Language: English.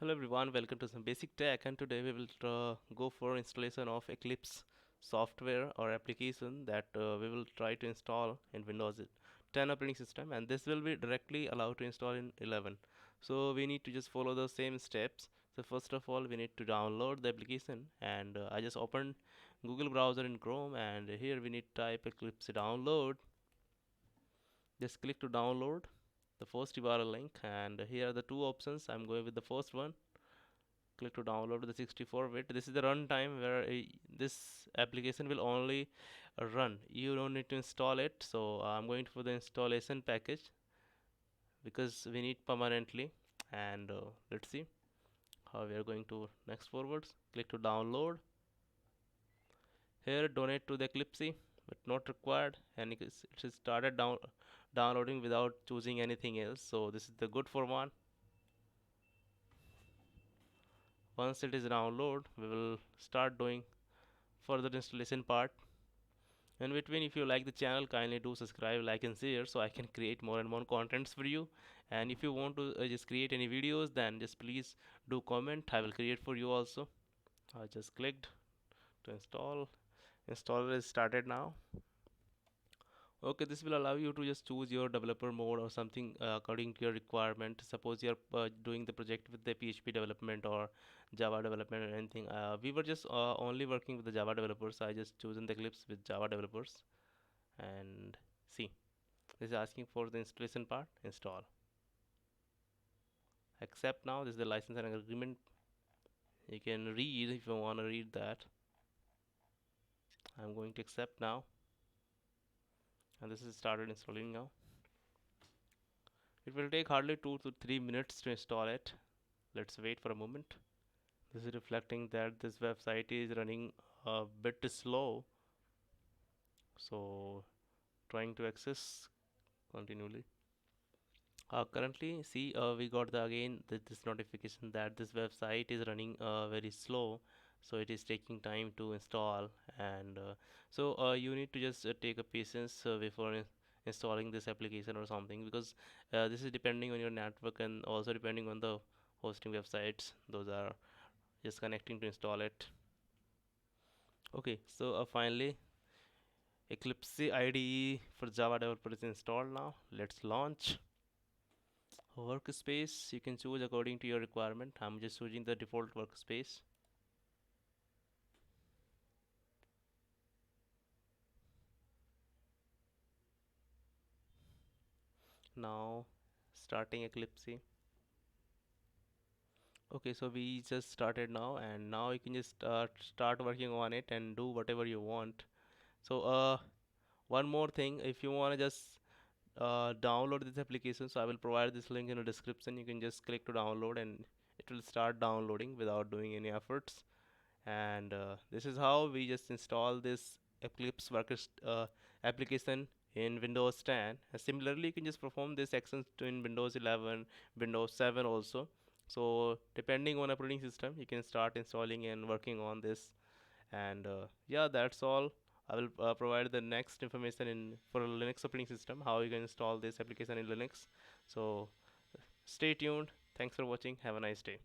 Hello everyone, welcome to some basic tech, and today we will go for installation of Eclipse software or application that we will try to install in Windows 10 operating system, and this will be directly allowed to install in 11. So we need to just follow the same steps. So first of all we need to download the application, and I just opened Google browser in Chrome, and here we need to type Eclipse download. Just click to download the first URL link, and here are the two options. I'm going with the first one. Click to download the 64-bit. This is the runtime where this application will only run. You don't need to install it. So I'm going for the installation package because we need permanently. And let's see how we are going to next forwards. Click to download. Here donate to the Eclipse, but not required, and it is started downloading without choosing anything else. So this is the good for one. Once it is download, we will start doing further installation part. In between, if you like the channel, kindly do subscribe, like and share so I can create more and more contents for you. And if you want to just create any videos, then just please do comment. I will create for you also. I just clicked to install. Installer is started now. Okay, this will allow you to just choose your developer mode or something according to your requirement. Suppose you're doing the project with the PHP development or Java development or anything. We were just only working with the Java developers. So I just chosen the Eclipse with Java developers, and see, this is asking for the installation part. Install. Accept now. This is the license and agreement. You can read if you want to read that. I'm going to accept now, and this is started installing now. It will take hardly 2 to 3 minutes to install it. Let's wait for a moment. This is reflecting that this website is running a bit slow, so trying to access continually. Currently, see, we got this notification that this website is running very slow, so it is taking time to install. And you need to just take a patience before installing this application or something, because this is depending on your network and also depending on the hosting websites. Those are just connecting to install it. Okay, so finally Eclipse IDE for Java developer is installed now. Let's launch. Workspace you can choose according to your requirement. I'm just choosing the default workspace. Now starting Eclipse. Okay, so we just started now, and now you can just start working on it and do whatever you want. So one more thing, if you want to just download this application, so I will provide this link in the description. You can just click to download and it will start downloading without doing any efforts. And this is how we just install this Eclipse workers application in Windows 10. Similarly, you can just perform this actions to in Windows 11, Windows 7 also. So depending on operating system, you can start installing and working on this. And yeah, that's all. I will provide the next information in for a Linux operating system, how you can install this application in Linux. So stay tuned. Thanks for watching. Have a nice day.